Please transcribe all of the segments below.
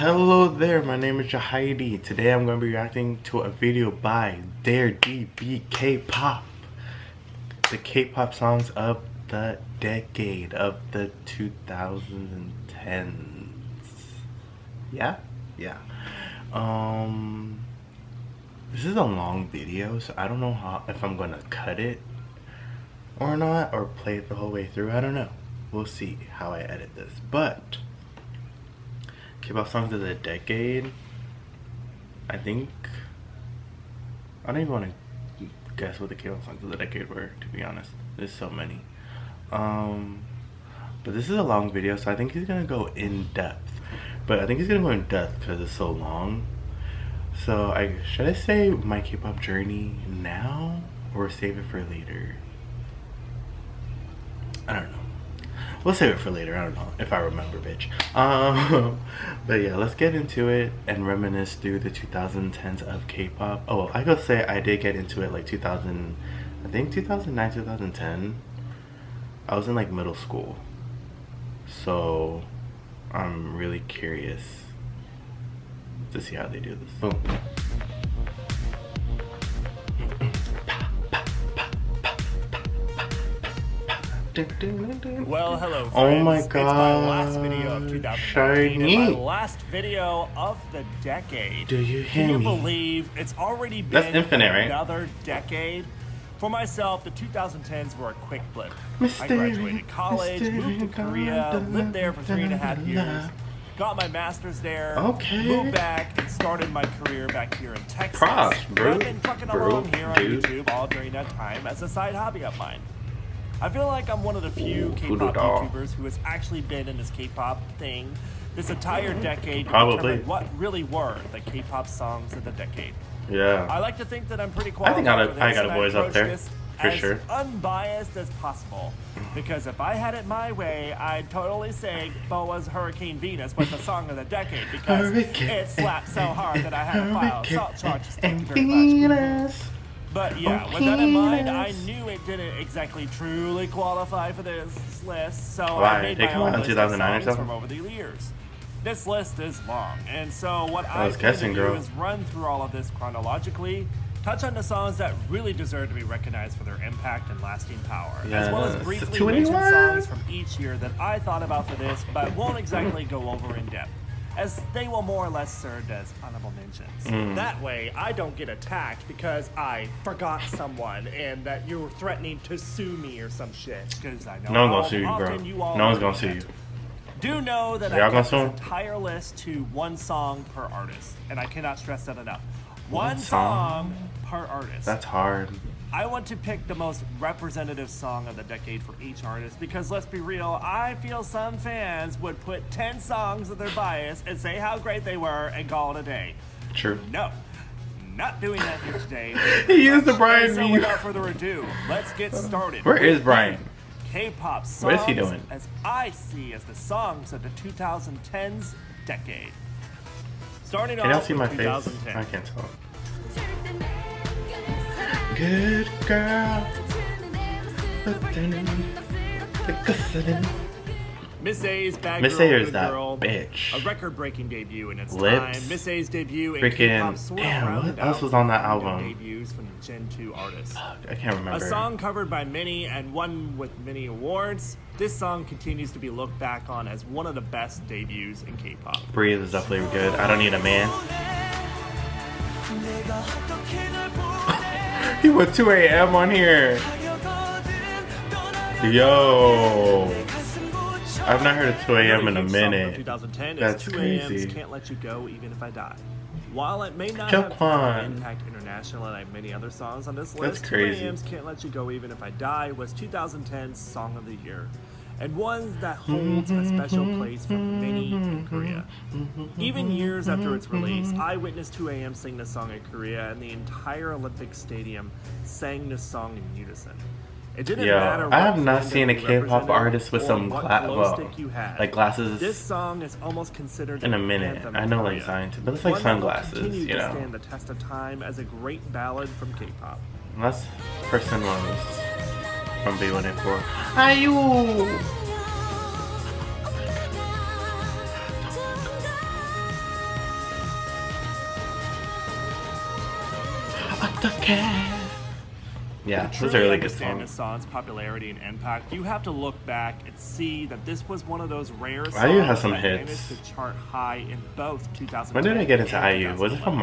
Hello there, my name is Jahidi. Today I'm going to be reacting to a video by Dare DB K-Pop. The K-pop songs of the decade of the 2010s. Yeah? This is a long video, so I don't know if I'm going to cut it or not, or play it the whole way through. I don't know. We'll see how I edit this. But K-pop songs of the decade, I don't even want to guess what the K-pop songs of the decade were, to be honest. There's so many. But this is a long video, so I think he's gonna go in depth. But I think he's gonna go in depth because it's so long. So should I say my K-pop journey now or save it for later? I don't know. We'll save it for later. I don't know if I remember, bitch. But yeah, let's get into it and reminisce through the 2010s of K-pop. Oh, I gotta say I did get into it like 2000, I think 2009, 2010. I was in like middle school, so I'm really curious to see how they do this. Boom. Well, hello, friends. Oh my god. It's my last video of 2019 and my last video of the decade. Do you hear me? Can you believe it's already been That's infinite, right? another decade? For myself, the 2010s were a quick blip. Mystery, I graduated college, moved to Korea, lived there for 3.5 years, got my master's there, moved back, and started my career back here in Texas. Props, bro. I've been trucking along here on YouTube all during that time as a side hobby of mine. I feel like I'm one of the few K-pop YouTubers who has actually been in this K-pop thing this entire decade to determine what really were the K-pop songs of the decade. Yeah. I like to think that I'm pretty qualified I for this, got a voice up there, for sure. As unbiased as possible. Because if I had it my way, I'd totally say Boa's Hurricane Venus was the song of the decade because it slapped so hard that I had to file assault charges. Thank you very much. But yeah, with that in mind, I knew it didn't exactly truly qualify for this list, so I made my own list of songs from over the years. This list is long, and so what I plan to do is run through all of this chronologically, touch on the songs that really deserve to be recognized for their impact and lasting power, as well as briefly mention songs from each year that I thought about for this, but won't exactly go over in depth, as they will more or less serve as honorable mentions. That way, I don't get attacked because I forgot someone and that you're threatening to sue me or some shit. Because I know no one's gonna sue you, bro. No one's gonna sue you. Do know that I kept this entire list to one song per artist, and I cannot stress that enough. One song per artist. That's hard. I want to pick the most representative song of the decade for each artist because let's be real, I feel some fans would put 10 songs of their bias and say how great they were and call it a day. True. No, not doing that here today. He used the Brian meme. So without further ado, let's get started. Where is Brian? K-pop songs, what is he doing? As I see as the songs of the 2010s decade. Starting off with 2010. Face? I can't tell. Good girl. Miss A's Bad Miss Girl, A is Good that Girl, bitch. a record-breaking debut in its Lips. time. Miss A's debut in K-pop sort of rounded what else was on that album? Debuts from the Gen 2 artists. I can't remember. A song covered by many and one with many awards. This song continues to be looked back on as one of the best debuts in K-pop. Breathe is definitely good. I Don't Need a Man. He went 2 a.m. on here. Yo. I've not heard of 2 a.m. in a minute. 2010 That's 2 crazy. Can't Let You Go Even If I Die. While it may not have impact international like many other songs on this list, 2 a.m.'s Can't Let You Go Even If I Die was 2010's Song of the Year, and one that holds a special place for many in Korea. Even years after its release, I witnessed 2 a.m. sing this song in Korea, and the entire Olympic Stadium sang this song in unison. It didn't matter what I have not seen a K-pop artist with some like glasses. This song is almost considered in a minute. I know like science, but it's like sunglasses, you know. Stand the test of time as a great ballad from K-pop. Unless person was from B1A4. Ayu. Yeah, To this is truly a really good understand song. this song's popularity and impact, you have to look back and see that this was one of those rare songs IU has some that hits. managed to chart high in both 2010 When did I get into and IU? Was it from 2011.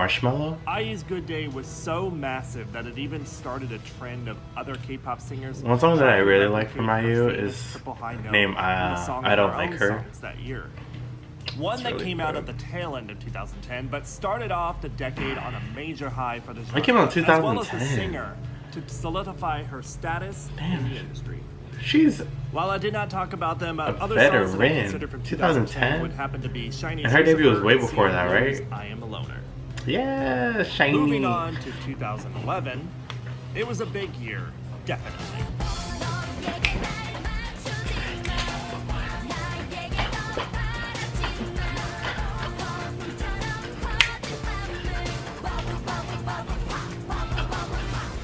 Marshmello? IU's Good Day was so massive that it even started a trend of other K-pop singers. One song that I trying to really like from replicate her IU famous is triple high note named from a song I of Don't her Like own Her. songs that year. One It's that really came out good. at the tail end of 2010, but started off the decade on a major high for the genre, It came out in as well as the 2010. singer, to solidify her status in the industry. She's While I did not talk about them, other veteran. songs that I considered from 2010 would happen to be Shiny And her debut was Lucifer way and before that, CeeLo's right? I Am a Loner. yeah, shiny. Moving on to 2011, it was a big year, definitely.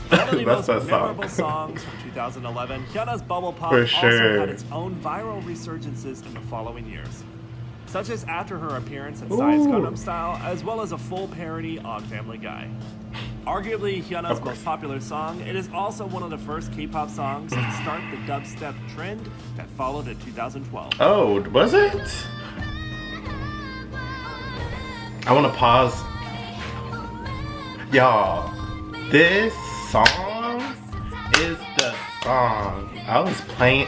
One of the That's most that song. memorable songs from 2011, Hyunna's Bubble Pop For also sure. had its own viral resurgences in the following years, such as after her appearance in Psy's Ooh. Gangnam Style, as well as a full parody on Family Guy. Arguably Hyunna's Of course. most popular song, it is also one of the first K-pop songs to start the dubstep trend that followed in 2012. Oh, was it? I want to pause. Y'all, this song is the song. I was playing.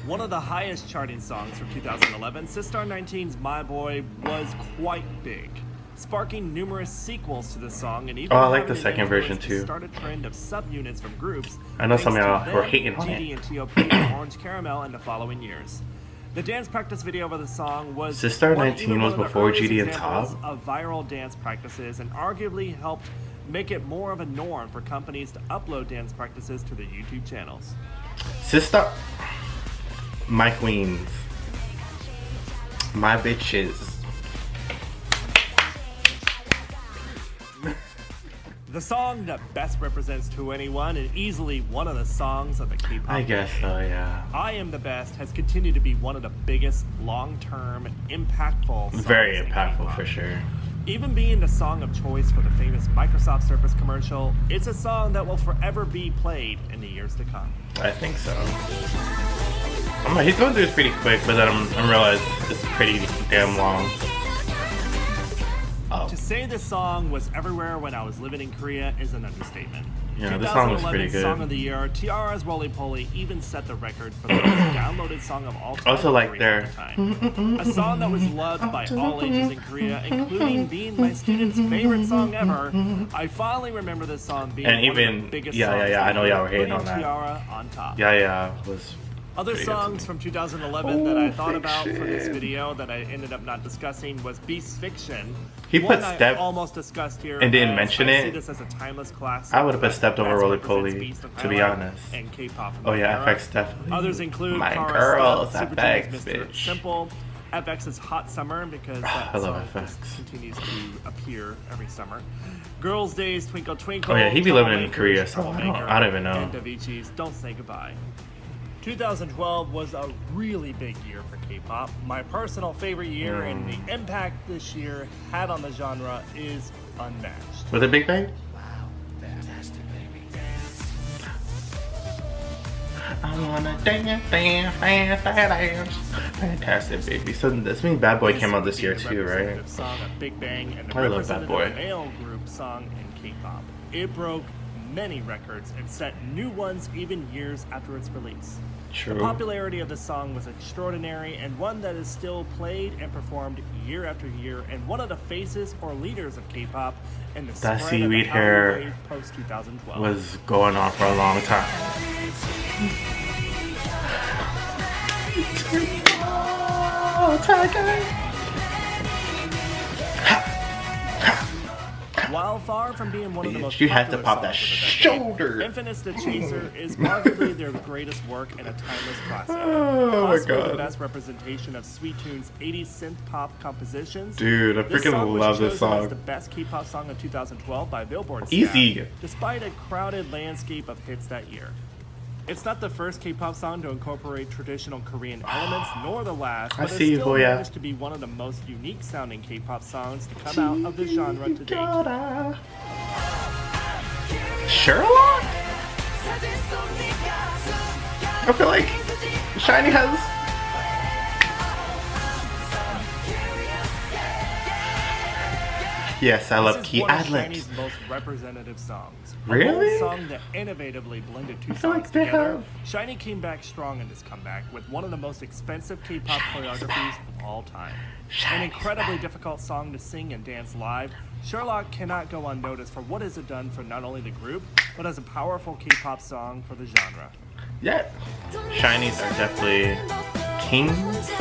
One of the highest charting songs from 2011, Sistar 19's My Boy was quite big, sparking numerous sequels to the song and even Oh, I like having the an second version influence to too. start a trend of subunits from groups. I know thanks some of to y'all were them, hating on GD it. and T.O.P. and Orange Caramel in the following years. The dance practice video for the song was Sistar one- 19 even was one of the before earliest GD and examples Top? of viral dance practices and arguably helped make it more of a norm for companies to upload dance practices to their YouTube channels. Sister, my queens, my bitches. The song that best represents 2NE1 and easily one of the songs of the K-pop. I guess so, yeah. I Am the Best has continued to be one of the biggest long-term, impactful songs Very in impactful K-pop. for sure. Even being the song of choice for the famous Microsoft Surface commercial, it's a song that will forever be played in the years to come. I think so. He's going through this pretty quick, but then I'm realizing it's pretty damn long. Oh, To say this song was everywhere when I was living in Korea is an understatement. Yeah, this song was pretty 2011 good. Song of the Year, Tiara's Roly Poly even set the record for the most downloaded song of all time. Also in like Korea their- at the time. A song that was loved by all ages in Korea, including being my students' favorite song ever. I finally remember this song being And one even- of the biggest yeah, songs I know ever, y'all were hating putting on that. Tiara on top. yeah, was Other pretty good to songs me. from 2011 that I thought about for this Fiction. video that I ended up not discussing was Beast Fiction. He One put I Step almost discussed here and didn't as mention I it. see this as a timeless classic. I would've put that Stepped Over best Roly represents Poly, Beast and to be Highlight honest. And K-pop from Oh that yeah, era. FX definitely. Others include My Kara's girls, Stuff, Super FX, Junior's Mr. bitch. Simple, FX's Hot Summer because that I love song FX. just continues to appear every summer. Girls' Days, Twinkle Twinkle. Oh, yeah, he be living in Troublemakers, Korea, so I don't even know. And Avicii's Don't Say Goodbye. 2012 was a really big year for K-pop. My personal favorite year and the impact this year had on the genre is unmatched. Was it Big Bang? I wanna dance, dance, dance, dance. Fantastic, baby. So this means Bad Boy came out this year The too, right? representative song of Big Bang and the I love Bad representative Boy. male group song in K-pop. It broke many records and set new ones even years after its release. True. The popularity of the song was extraordinary and one that is still played and performed year after year and one of the faces or leaders of K-pop and the That spread seaweed of the hair Hallyu wave post 2012. Was going on for a long time. While far from being one of the Bitch, most you had to popular pop that songs of the decade, shoulder. Infamous the Chaser is arguably their greatest work and a timeless classic. Oh my Possibly the God. best representation of Sweet Tune's 80s synth pop compositions. Dude, I This freaking song was love this chosen as song. the best K-pop song of 2012 by Billboard staff, Easy. despite a crowded landscape of hits that year. It's not the first K-pop song to incorporate traditional Korean elements, nor the last, I but see it you, still Boya. managed to be one of the most unique sounding K-pop songs to come out of the genre to date. Sherlock? I feel like Shiny has. Yes, I love key ad libs. Shiny's most representative songs. Really? A song that innovatively blended two songs like they together. have. Shiny came back strong in this comeback with one of the most expensive K-pop choreographies of all time. An incredibly difficult song to sing and dance live, Sherlock cannot go unnoticed for what has it done for not only the group, but as a powerful K-pop song for the genre. Yeah, Shinies are definitely kings.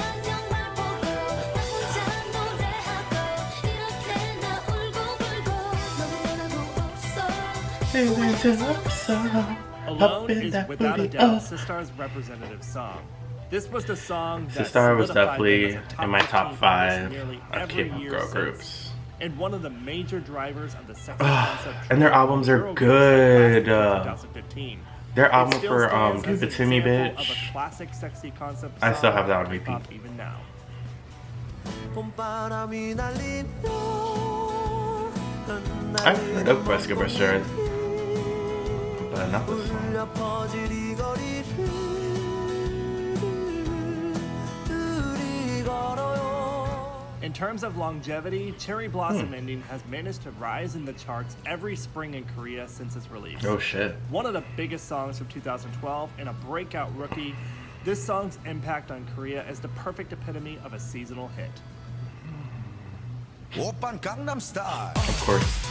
Alone is without a doubt Sistar's representative song. This was the song that Sistar was solidified definitely them as a top in my top 15 5 nearly of every K-pop year girl since. groups. And one of the major drivers of the sexy concept And their albums are girl good. groups that lasted until 2015. Their album It still for stands Give as It an To Me, example Bitch. of a classic sexy concept I still song have that on for repeat. K-pop even now. I've heard of Wesker Buster, but not this song. In terms of longevity, Cherry Blossom Ending has managed to rise in the charts every spring in Korea since its release. Oh shit. One of the biggest songs from 2012 and a breakout rookie, this song's impact on Korea is the perfect epitome of a seasonal hit. 오빤 강남스타일. Of course.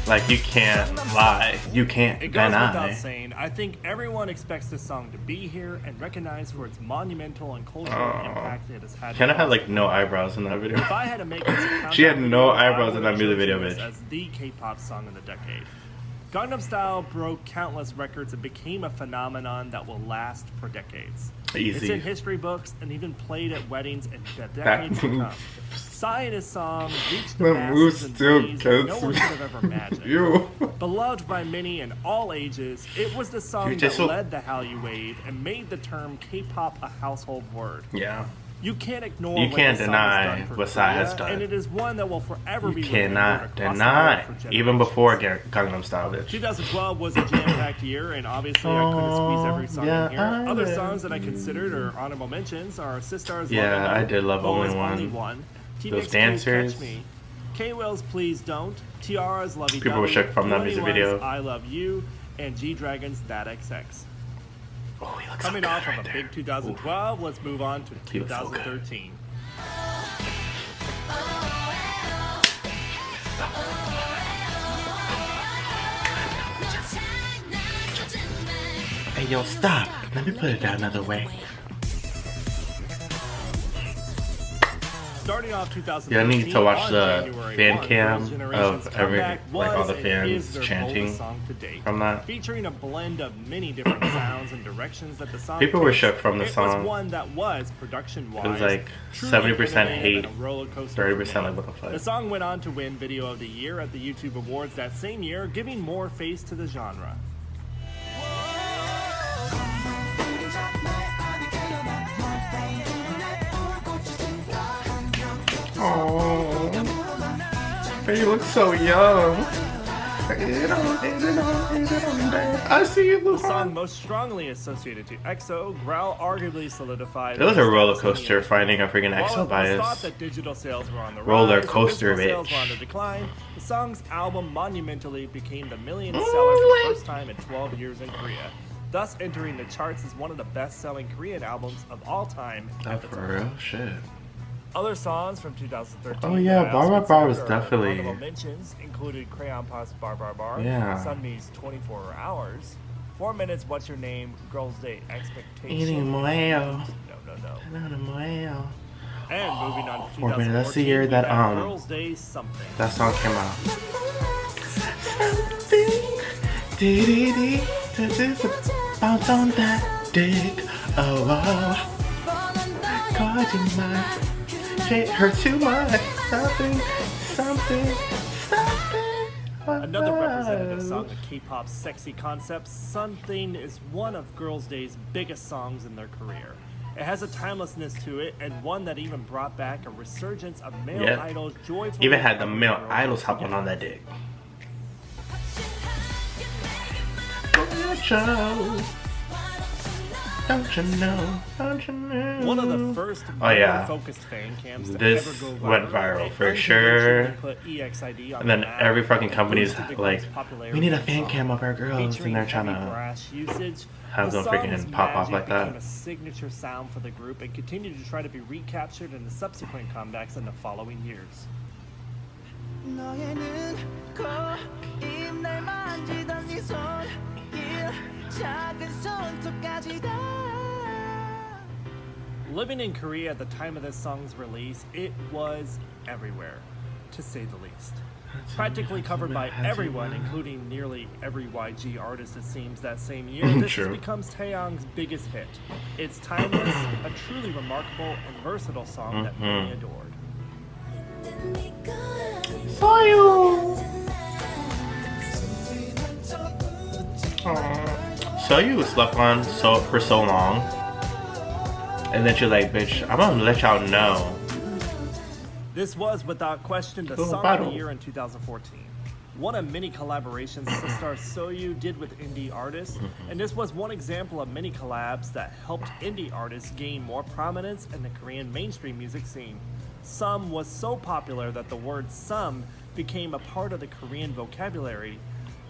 Like, you can't lie. You can't It goes deny. without saying, I think everyone expects this song to be here and recognized for its monumental and cultural impact it has had. Kinda had like no eyebrows in that video. If I had to make this a countdown She had no video, I eyebrows in would that music choose video, this bitch. as the K-pop song of the decade. Gangnam Style broke countless records and became a phenomenon that will last for decades. It's in Easy. history books and even played at weddings in the decades to come. Psy and his song reached the That move masses in still ways that no gets one me. could have ever imagined. You. Beloved by many in all ages, it was the song Dude, that just so- led the Hallyu wave and made the term K-pop a household word. Yeah. You can't ignore You what can't this song deny has done for what Psy has Korea, done. and it is one that will forever be You remembered cannot across the world deny. for Even generations. before Gangnam Style, bitch. 2012 was a jam-packed year, and obviously I couldn't squeeze every song yeah, in here. I Other will. songs that I considered or honorable mentions are Sistar's Yeah, Love I did love Boa's Only One. One, Those T-Mix Please dancers. Catch Me, K-Will's Please Don't, Tiara's Lovey People were shook from that music video. I Love You, and G-Dragon's That XX. Oh, he looks Coming so good off right of a there. big 2012, let's move on to He looks so good. 2013. Hey, yo, stop. Let me put it down another way. Starting off 2013, Yeah, I need to watch on the January fan 1, cam Girls' Generation's of every, comeback like, all was the and fans is their chanting boldest song to date, from that. featuring a blend of many different sounds and directions that the song People were takes. shook from the It song. was one that was production-wise. It was like truly 70% innovative hate, and a roller coaster 30% for me. like, what the fuck? The song went on to win Video of the Year at the YouTube Awards that same year, giving more face to the genre. Oh, he looks so young. I see you, The song Luhan. most strongly associated to EXO, Growl arguably solidified. It was a its roller status in the coaster finding a freaking While EXO it was thought bias. that digital sales were on the Roller rise and coaster, physical sales bitch. were on the decline, the song's album monumentally became the millionth Ooh, seller for the wait. first time in 12 years in Korea, thus entering the charts as one of the best-selling Korean albums of all time Oh, at the for time. real? Shit. Other songs from 2013. Oh, yeah, that I also Bar Bar Bar was consider are definitely- honorable mentions included Crayon Pop's Bar Bar Bar, Yeah. Sunmi's 24 Hours, 4 Minutes What's Your Name, Girls' Day Expectation. Eating moeo. No. Moeo. And moving on to 2014, 4 minutes. That's the year we that, have Girls' Day Something. That song came out. Dee-dee-dee, just bounce on that dick. Oh, oh. 거짓말. It hurt too much. Something. Another representative song of K-pop's sexy concept, Something is one of Girls' Day's biggest songs in their career. It has a timelessness to it, and one that even brought back a resurgence of male Yep. idols joyfully. Even had the male girls idols hopping together. on that dick. show. Don't you know? Don't you know? One of the first focused fan cams to This ever go went viral for sure. Put EXID on And then the map, every fucking company's boosted the like, group's popularity we need a in fan song. cam of our girls, Featuring and they're trying heavy to brass usage, have the them freaking song's pop off magic like that. became a signature sound for the group and continued to try to be recaptured in the subsequent comebacks in the following years. 너에는 거의 날 만지던 네 손길 작은 손톱까지 다 Living in Korea at the time of this song's release, it was everywhere, to say the least. Practically covered by everyone, including nearly every YG artist, it seems, that same year. This True. becomes Taeyong's biggest hit. It's timeless, a truly remarkable and versatile song that many adored. So you slept on for so long, and then you're like, bitch, I'm gonna let y'all know. This was, without question, the song of the year in 2014. One of many collaborations the star Soyu did with indie artists, and this was one example of many collabs that helped indie artists gain more prominence in the Korean mainstream music scene. Some was so popular that the word "some" became a part of the Korean vocabulary,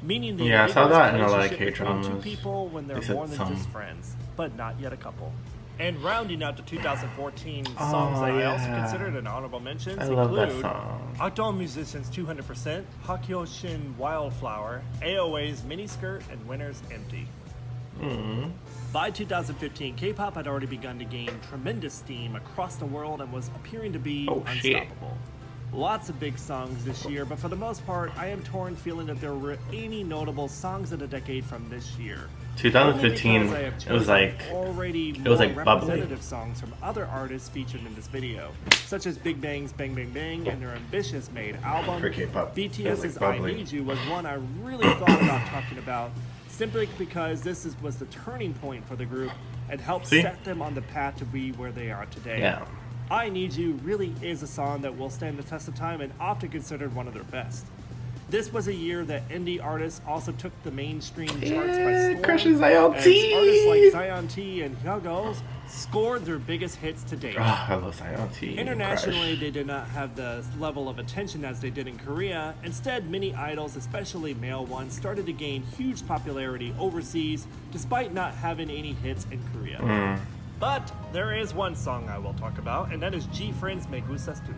meaning the I saw that in a lot of relationship between two K-dramas. people when they're They said more than some. just friends, but not yet a couple. And rounding out the 2014 songs that I also considered an honorable mentions I love that include song. Outdoor Musicians 200%, Hakyoshin Wildflower, AOA's Miniskirt, and Winter's Empty. By 2015, K-pop had already begun to gain tremendous steam across the world and was appearing to be unstoppable. Lots of big songs this year, but for the most part, I am torn feeling that there were any notable songs of the decade from this year. 2015, it was like bubbly. Representative songs from other artists featured in this video, such as Big Bang's Bang Bang Bang and their ambitious made album. For K-pop, BTS's it was I bubbly. Need You was one I really thought about talking about, simply because was the turning point for the group and helped set them on the path to be where they are today. Yeah. I Need You really is a song that will stand the test of time and often considered one of their best. This was a year that indie artists also took the mainstream charts by storm. Crushes Zion as T. artists like Zion T and Hyugos scored their biggest hits to date. Oh, I love Zion T. Internationally, they did not have the level of attention as they did in Korea. Instead, many idols, especially male ones, started to gain huge popularity overseas, despite not having any hits in Korea. But there is one song I will talk about, and that is G-Friend's Me Gustas Tu.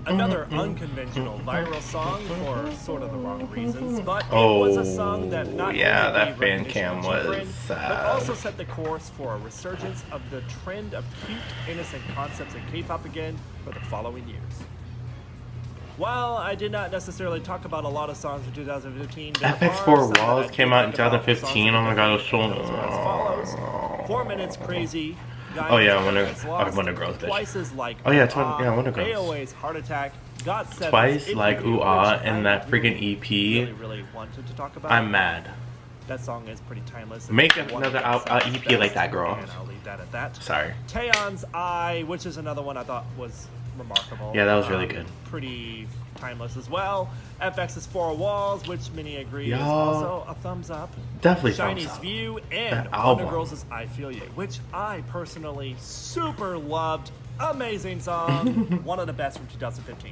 Another unconventional viral song for sort of the wrong reasons, but it was a song that not only that gave fan recognition cam to was G-Friend, but sad. also set the course for a resurgence of the trend of cute, innocent concepts in K-pop again for the following years. While I did not necessarily talk about a lot of songs in 2015, there FX are Four some that I Walls did came out in think about for songs 2015. Oh my god, it was so. that were as follows: 4 Minutes Crazy. Oh yeah, Wonder Girls, bitch. Twice's Like Oh yeah, Wonder Girls. AOA's Heart Attack. Got Seven's Twice Like Interview, Ooh Ah which and I that freaking EP. really wanted to talk about. I'm mad. That song is pretty timeless. Make It's one another of the EP best, like that, girl. And I'll leave that at that. Sorry. Taeyeon's I, which is another one I thought was remarkable. Yeah, that was really good. Pretty timeless as well. FX's Four Walls, which many agree is Y'all, also a thumbs up. Definitely Shiny's thumbs up. View and That Wonder album. Girls' I Feel You, which I personally super loved. Amazing song. One of the best from 2015.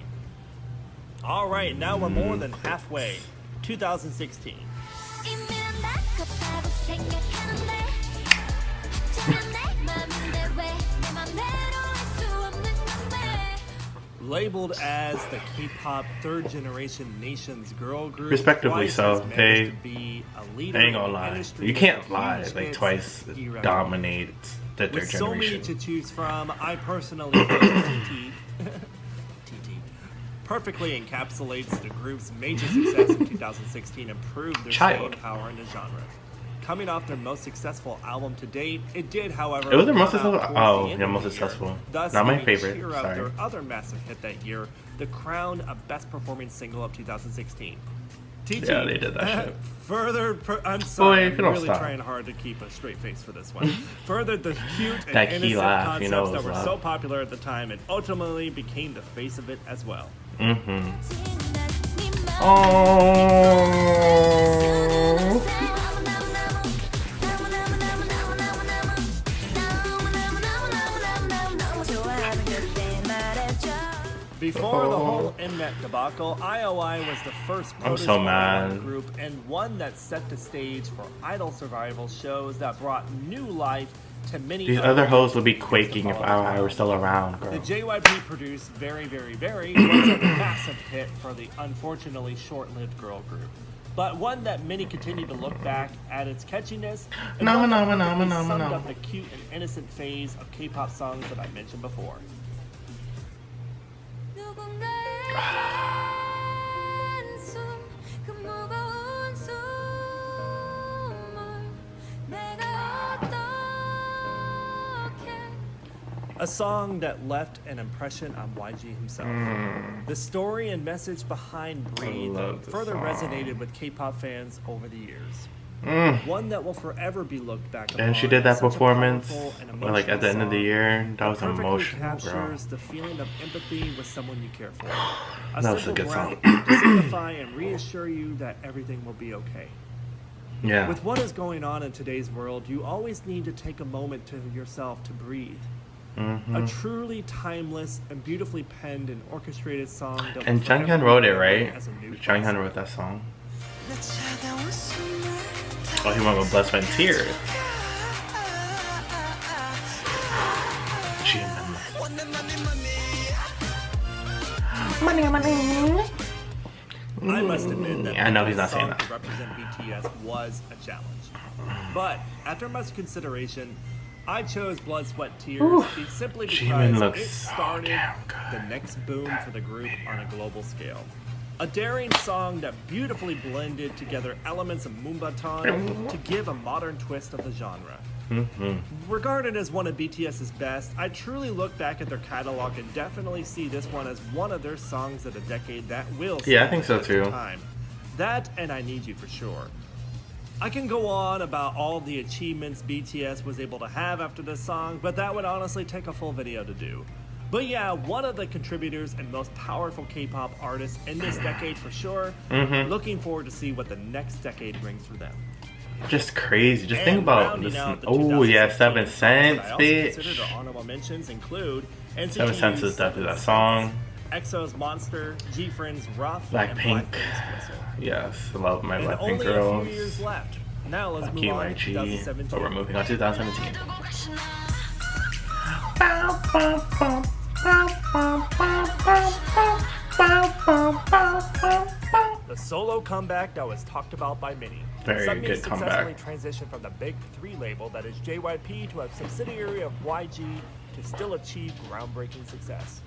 All right, now we're more than halfway. 2016. Labeled as the K-pop third generation nation's girl group, Respectively Twice so. has managed They to be a leader ain't gonna in the lie. industry You with can't huge lie. Like hits Twice year after dominates the third with so many generation. to choose from, I personally feel TT perfectly encapsulates the group's major success in 2016 and proved their staying power in the genre. Coming off their most successful album to date, it did, however, It was their most come out successful. towards Oh, the end yeah, of most the year, successful. thus Not my giving favorite. cheer up Sorry. their other massive hit that year, the crown of best performing single of 2016. TT. Yeah, they did that shit. I'm sorry, Boy, I'm don't really stop. trying hard to keep a straight face for this one. Furthered the cute and That key innocent laugh, concepts you know it that was were love. so popular at the time and ultimately became the face of it as well. Mm-hmm. Oh. Before the whole Mnet debacle, IOI was the first I'm so mad. group and one that set the stage for idol survival shows that brought new life to many These other hoes would be quaking if I were still around, The girl. JYP produced Very Very Very was a massive hit for the unfortunately short-lived girl group, but one that many continue to look back at its catchiness and one that perfectly summed up the cute and innocent phase of K-pop songs that I mentioned before. A song that left an impression on YG himself. The story and message behind Breathe further resonated with K-pop fans over the years. One that will forever be looked back upon. And she did that as such a performance, powerful and like at the end of the emotional year. That was song emotional, perfectly girl. captures the feeling of empathy with someone you care for. That was a simple good song. breath to signify and reassure you that everything will be okay. Yeah. With what is going on in today's world, you always need to take a moment to yourself to breathe. A truly timeless and beautifully penned and orchestrated song. That And will forever Junghyun wrote it, be right? as a new Junghyun classic. wrote that song. Oh, he went with Blood, Sweat, and Tears. I must admit that I know he's picking not a saying song that. to represent BTS was a challenge. But after much consideration, I chose Blood, Sweat, Tears simply Jimin because looks it so started damn good. the next boom for the group on a global scale. A daring song that beautifully blended together elements of Moombahton to give a modern twist of the genre. Regarded as one of BTS's best, I truly look back at their catalog and definitely see this one as one of their songs of the decade that will Yeah, I stand think so the test of too. time. That and I Need You for sure. I can go on about all the achievements BTS was able to have after this song, but that would honestly take a full video to do. But yeah, one of the contributors and most powerful K-pop artists in this decade for sure. Looking forward to see what the next decade brings for them. Just crazy. Just think And about rounding this. out the Oh yeah, 2016 7 Cents, that I also considered bitch. our honorable mentions include 7 Cents is definitely that song. EXO's Monster, G-Friend's Rough, Blackpink. and Blackpink's Whistle. Yes, I love my And Blackpink only girls. a few years left. Now let's Lucky move on to YG. 2017. But we're moving on to 2017. The solo comeback that was talked about by many. Very Sunmi good successfully comeback. transitioned from the Big 3 label that is JYP to a subsidiary of YG to still achieve groundbreaking success.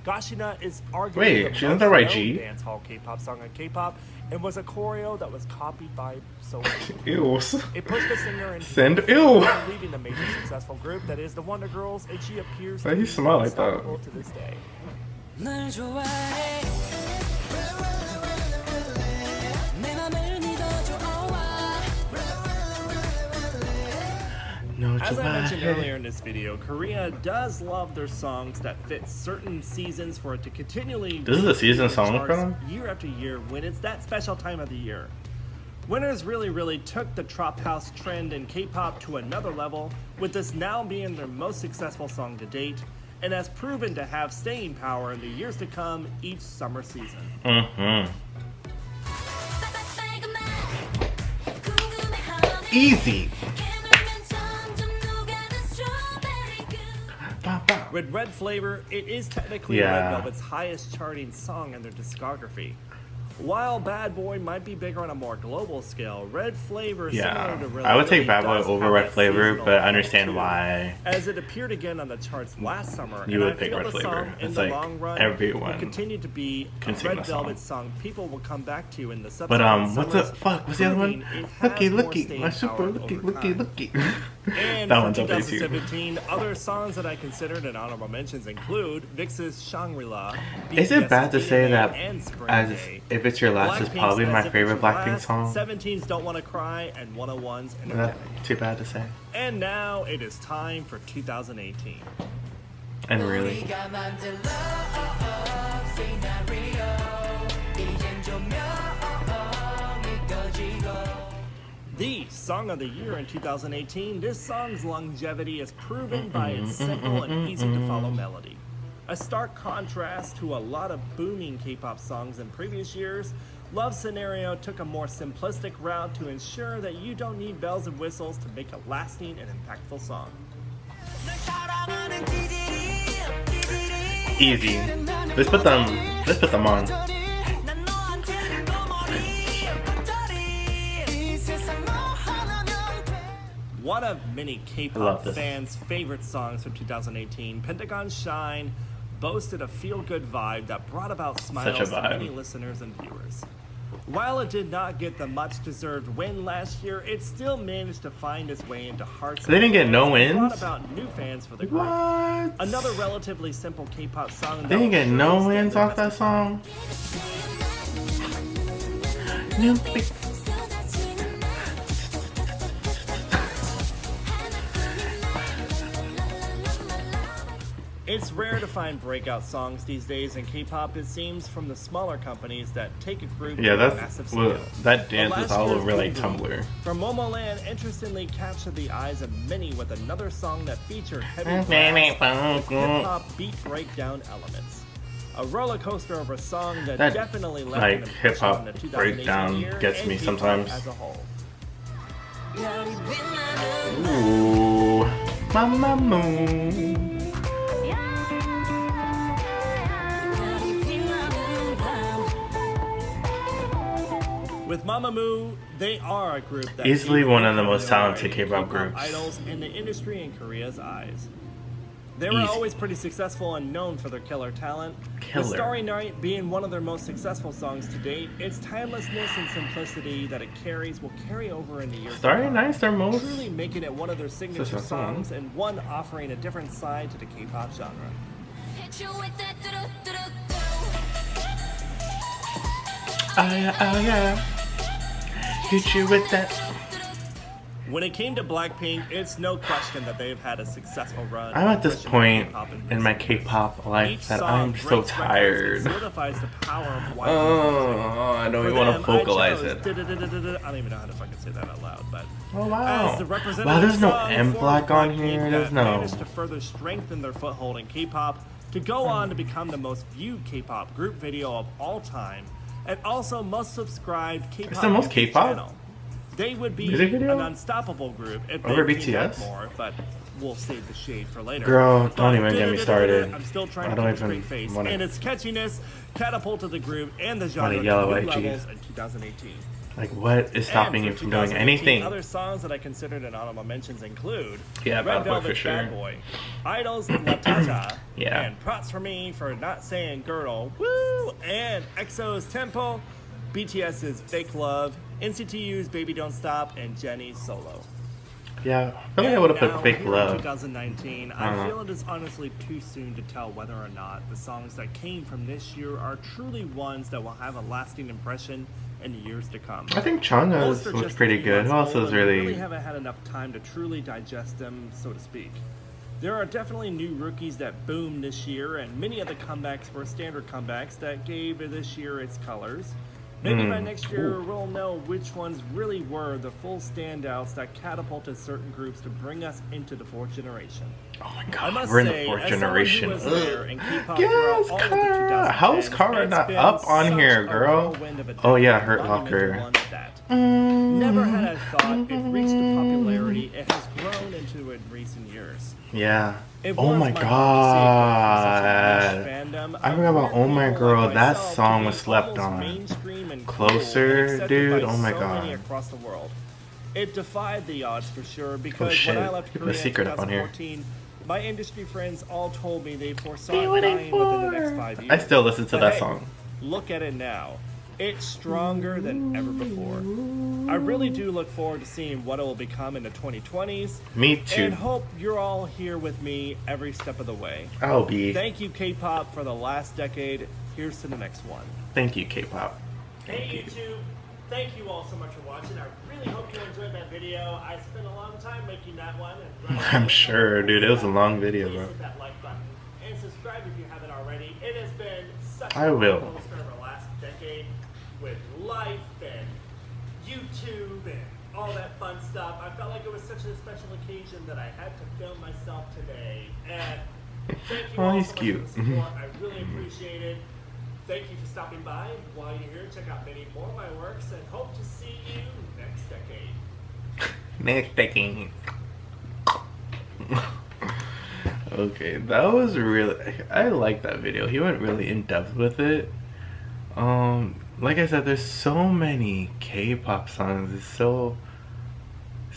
Gashina is arguably Wait, the she isn't most that known YG? dancehall K-pop song on K-pop and was a choreo that was copied by so many. Ew. It pushed the singer into Send- the ew. leaving the major successful group that is the Wonder Girls, and she appears Why to you be smell like that? unstoppable to this day. 널 좋아해 내 맘을 믿어줘 No, As I mentioned July. earlier in this video, Korea does love their songs that fit certain seasons for it to continually This is a season song charts for them? year after year when it's that special time of the year. Winners really took the Trop House trend in K-pop to another level, with this now being their most successful song to date, and has proven to have staying power in the years to come each summer season. Easy. With Red Flavor, it is technically Yeah. Red Velvet's highest charting song in their discography. While Bad Boy might be bigger on a more global scale, Red Flavor, Yeah, similar to Really I would take Really, Bad Boy does over have Red that Flavor, seasonal but I feel understand to it, why as it appeared again on the charts last summer. you and would I pick feel Red the Flavor. song in It's the like long run everyone will continue to be a can sing Red the song. Velvet song people will come back to in the But subsequent what's the summers, fuck? What's the other proving one? it has Looky, more looky, staying my super power looky, over looky, time. looky. And That for one's up there too. 2017, other songs that I considered in honorable mentions include VIX's Shangri-La. Is it bad to say that and Spring as Day, If It's Your Last is Blackpink's probably my As If It's favorite Your Blackpink Last, song? 17's Don't Wanna Cry, and 101's Is that Energetic. too bad to say? And now it is time for 2018. And really, 우리가 만든 love scenario 이젠 조명이 꺼지고 The Song of the Year in 2018, this song's longevity is proven by its simple and easy to follow melody. A stark contrast to a lot of booming K-pop songs in previous years, Love Scenario took a more simplistic route to ensure that you don't need bells and whistles to make a lasting and impactful song. 널 사랑하는 찌질이 easy. Let's put them on. 난 너한테는 거머리 겉절이 이 세상 너 하나면 돼 One of many I K-pop love this. fans' favorite songs from 2018, Pentagon's Shine, boasted a feel-good vibe that brought about smiles to vibe. many listeners and viewers. While it did not get the much-deserved win last year, it still managed to find its way into hearts. They didn't get no and brought wins? about new fans for the group. What? Another relatively simple K-pop song. They didn't get no that wins off that song. No big- It's rare to find breakout songs these days in K-pop, it seems, from the smaller companies that take a group Yeah, to a that's massive well, scale. that dance But is last all year's over like Boom Boom Tumblr. from Momoland interestingly captured the eyes of many with another song that featured heavy Mm-hmm. brass with hip-hop beat breakdown elements. A roller coaster of a song that That, definitely left like, an impression hip-hop on the 2018 breakdown year gets and me K-pop sometimes. as a whole. 별이 빛나는 Ooh, Mama Moon. 별이 빛나는 밤 With Mamamoo, they are a group that Easily one of the most popularity talented K-pop groups. idols in the industry in Korea's eyes. They were Easy. always pretty successful and known for their killer talent. With Killer. Starry Night being one of their most successful songs to date, its timelessness and simplicity that it carries will carry over in the years to Starry come, Night's their most. truly making it one of their signature Such a song. songs and one offering a different side to the K-pop genre. Hit you with that do-do-do-do-do. Oh yeah. Hit you with that. When it came to Blackpink, it's no question that they've had a successful run. I'm at this pushing point K-pop in in my recent years. K-pop life Each that song I'm so breaks records tired. and solidifies the power of why Oh, I don't even want to vocalize it. I don't even know how to fucking say that out loud, but Oh wow. as the representative Wow, there's no song M for Black on Blackpink here. that There's no. managed to further strengthen their foothold in K-pop to go on to become the most viewed K-pop group video of all time, and also most subscribed K-pop It's the most YouTube K-pop? channel. They would be Music video? an unstoppable group if they Over came back BTS? more, but we'll save the shade for later. Girl, don't But even get me started. I'm still trying I to don't keep a straight even face, wanna- and its catchiness catapulted the group and the genre to yellow new IG. levels in 2018. Like, what is stopping And you for from doing 2018, anything? Other songs that I considered in honorable mentions include Yeah, Red Bad Boy for Velvet's sure. Bad Boy, Idol's La Tata, Yeah. and Props for Me for Not Saying Girdle, woo, and EXO's Tempo, BTS's Fake Love, NCTU's Baby Don't Stop, and Jennie's Solo. Yeah, I feel like I would have Now, put Fake here in Love. 2019, I don't I know. feel it is honestly too soon to tell whether or not the songs that came from this year are truly ones that will have a lasting impression in the years to come. I think Most Changa's are looks just a pretty few good. Who months else old, is and we really? really haven't had enough time to truly digest them, so to speak. There are definitely new rookies that boomed this year, and many of the comebacks were standard comebacks that gave this year its colors. Maybe by next year, we'll know which ones really were the full standouts that catapulted certain groups to bring us into the fourth generation. Oh my I god, must we're in say, the fourth as someone generation. who was there and K-pop Yes, throughout all of the Kara. How is 2010s, Kara it's not been up on such here, a girl? whirlwind of a Oh yeah, decade, Hurt monumental Locker. one at that. Never had I thought it reached the popularity it has grown into in recent years. Yeah. It Oh warms my my heart to see it grow from such a god. niche fandom I of forgot about weird Oh My people Girl. like That myself song to was be slept almost on. mainstream and cool Closer, and accepted dude. by Oh my so many god. across the world. It defied the odds for sure because Oh, shit. when I left The Korea in secret up on here. 2014, my industry friends all told me they foresaw Be it what dying I'm within the next for. 5 years. I still listen to But that hey, song. Look at it now. It's stronger than ever before. I really do look forward to seeing what it will become in the 2020s. Me too. And hope you're all here with me every step of the way. I'll be. Thank you, K-pop, for the last decade. Here's to the next one. Thank you, K-pop. Hey, YouTube. Thank you all so much for watching. I really hope you enjoyed that video. I spent a long time making that one. And I'm sure, dude. It was a long video, Please bro. hit that like button and subscribe if you haven't already. It has been such I a will. roller coaster over the last decade with life and YouTube and all that fun stuff. I felt like it was such a special occasion that I had to film myself today. And thank you Oh, all he's so much cute. for the support. I really appreciate it. Thank you for stopping by. While you're here, check out many more of my works and hope to see you next decade. Next decade. Okay, that was really. I like that video. He went really in depth with it. Like I said, there's so many K-pop songs. There's so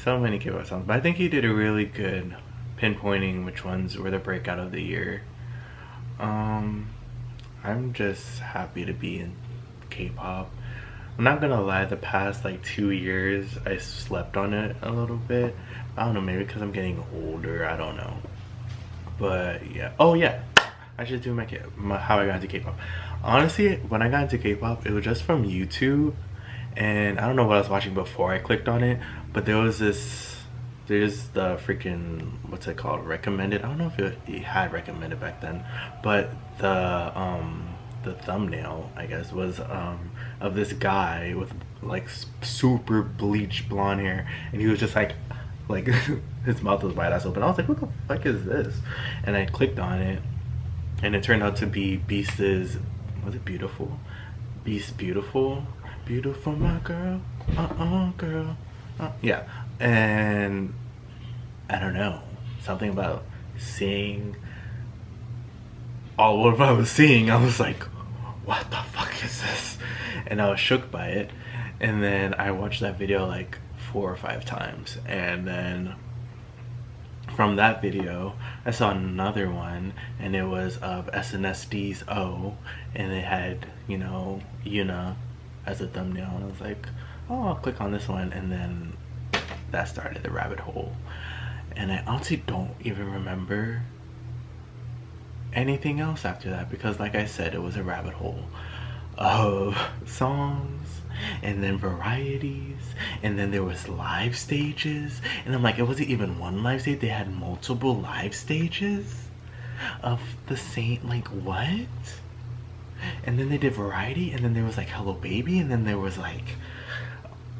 many K-pop songs. But I think he did a really good pinpointing which ones were the breakout of the year. I'm just happy to be in K-pop. I'm not gonna lie, the past like 2 years I slept on it a little bit. I don't know, maybe because I'm getting older, I don't know. But yeah. Oh yeah, I should do my how I got into K-pop. Honestly, when I got into K-pop, it was just from YouTube, and I don't know what I was watching before I clicked on it, but there's the freaking, what's it called, recommended. I don't know if it had recommended back then, but the thumbnail, I guess, was of this guy with like super bleached blonde hair, and he was just like his mouth was wide ass open. I was like, what the fuck is this? And I clicked on it, and it turned out to be Beast's, was it Beautiful? Beast Beautiful my girl, girl, yeah. And I don't know, something about seeing all what I was seeing, I was like, what the fuck is this? And I was shook by it. And then I watched that video like 4 or 5 times, and then from that video I saw another one, and it was of SNSD O, and it had, you know, Yuna as a thumbnail, and I was like, oh, I'll click on this one. And then that started the rabbit hole, and I honestly don't even remember anything else after that, because like I said, it was a rabbit hole of songs, and then varieties, and then there was live stages, and I'm like, it wasn't even one live stage, they had multiple live stages of the same, like, what? And then they did variety, and then there was like Hello Baby, and then there was like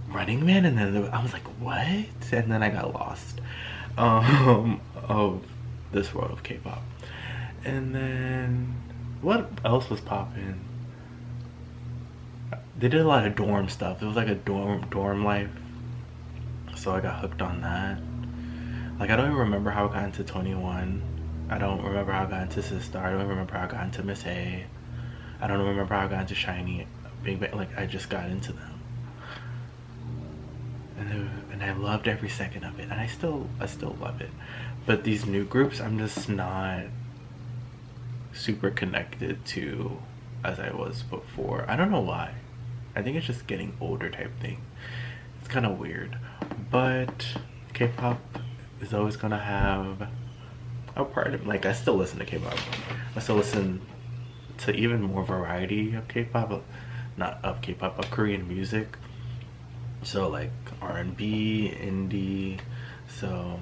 Running Man, and then I was like, what? And then I got lost of this world of K-pop. And then what else was popping? They did a lot of dorm stuff. It was like a dorm life, so I got hooked on that. Like, I don't even remember how I got into 21. I don't remember how I got into Sistar. I don't remember how I got into Miss A. I don't remember how I got into Shiny, Big Bang. Like, I just got into them, and I loved every second of it, and I still love it. But these new groups, I'm just not super connected to as I was before. I don't know why. I think it's just getting older type thing. It's kind of weird, but K-pop is always gonna have a part of, like, I still listen to K-pop. I still listen to even more variety of K-pop, not of K-pop, of Korean music. So like R&B, indie. So,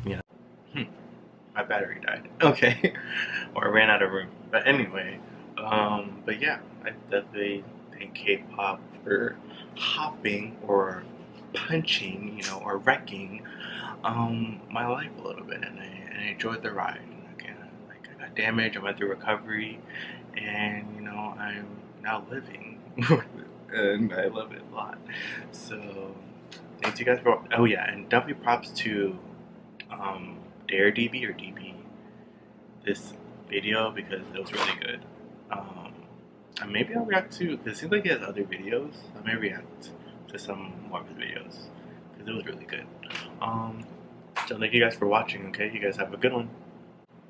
you know, my battery died. Okay, or I ran out of room. But anyway, but yeah, I definitely thank K-pop for hopping or punching, you know, or wrecking my life a little bit, and I enjoyed the ride. Again, like, I got damaged, I went through recovery, and you know, I'm now living, and I love it a lot. So thanks you guys for. Oh yeah, and definitely props to Dare DB or DB this video, because it was really good. And maybe I'll react to, because it seems like he has other videos. I may react to some more of his videos, because it was really good. So thank you guys for watching. Okay, you guys have a good one.